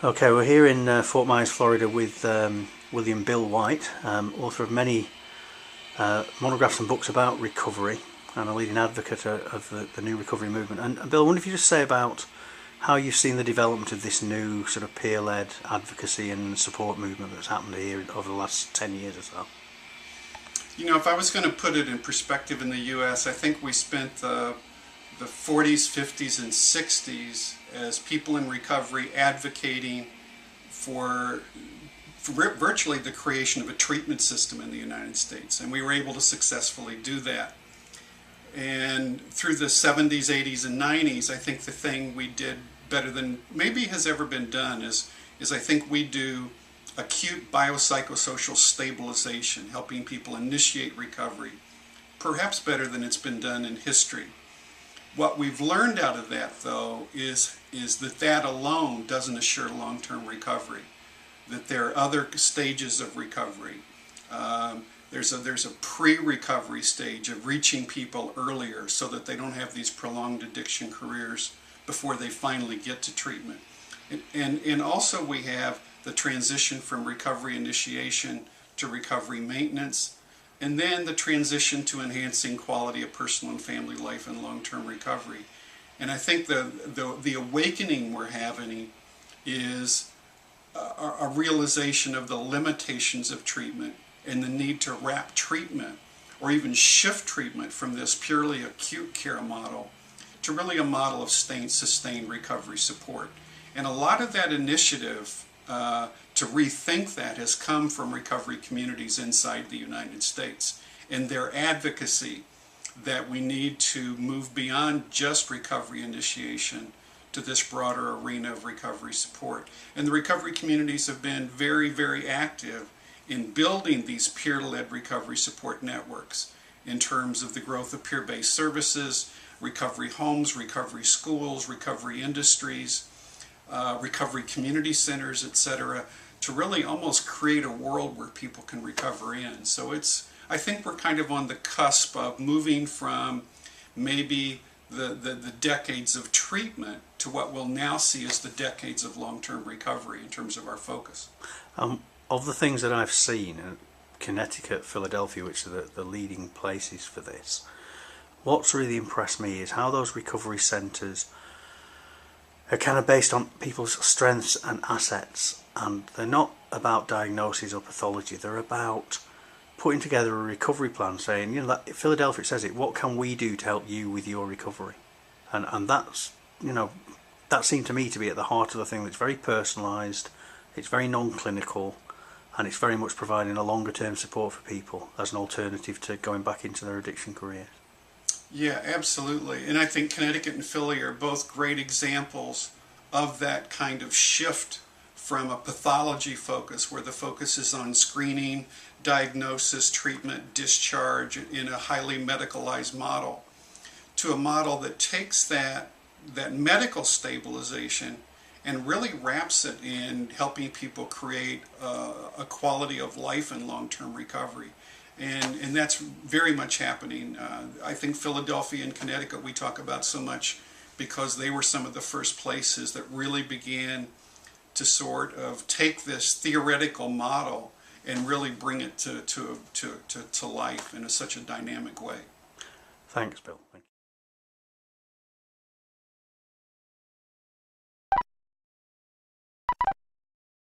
Okay, we're here in Fort Myers, Florida with William Bill White, author of many monographs and books about recovery and a leading advocate of the new recovery movement. And Bill, I wonder if you just say about how you've seen the development of this new sort of peer-led advocacy and support movement that's happened here over the last 10 years or so. You know, if I was going to put it in perspective in the U.S., I think we spent the 40s, 50s, and 60s as people in recovery advocating for virtually the creation of a treatment system in the United States. And we were able to successfully do that. And through the 70s, 80s, and 90s, I think the thing we did better than maybe has ever been done is I think we do acute biopsychosocial stabilization, helping people initiate recovery, perhaps better than it's been done in history. What we've learned out of that, though, is that alone doesn't assure long-term recovery, that there are other stages of recovery. There's a pre-recovery stage of reaching people earlier so that they don't have these prolonged addiction careers before they finally get to treatment. And also we have the transition from recovery initiation to recovery maintenance, and then the transition to enhancing quality of personal and family life and long-term recovery. And I think the awakening we're having is a realization of the limitations of treatment and the need to wrap treatment or even shift treatment from this purely acute care model to really a model of sustained recovery support. And a lot of that initiative to rethink that has come from recovery communities inside the United States and their advocacy that we need to move beyond just recovery initiation to this broader arena of recovery support. And the recovery communities have been very, very active in building these peer-led recovery support networks in terms of the growth of peer-based services, recovery homes, recovery schools, recovery industries, recovery community centers, etc., to really almost create a world where people can recover in. So I think we're kind of on the cusp of moving from maybe the decades of treatment to what we'll now see as the decades of long-term recovery in terms of our focus. Of the things that I've seen in Connecticut, Philadelphia, which are the leading places for this, what's really impressed me is how those recovery centres are kind of based on people's strengths and assets, and they're not about diagnosis or pathology. They're about putting together a recovery plan, saying, you know, that Philadelphia says it, what can we do to help you with your recovery? And that's, you know, that seemed to me to be at the heart of the thing. That's very personalised, it's very non-clinical, and it's very much providing a longer term support for people as an alternative to going back into their addiction careers. Yeah, absolutely. And I think Connecticut and Philly are both great examples of that kind of shift from a pathology focus, where the focus is on screening, diagnosis, treatment, discharge in a highly medicalized model, to a model that takes that medical stabilization and really wraps it in helping people create a quality of life and long-term recovery. And that's very much happening. I think Philadelphia and Connecticut we talk about so much because they were some of the first places that really began to sort of take this theoretical model and really bring it to life in such a dynamic way. Thanks, Bill. Thank you.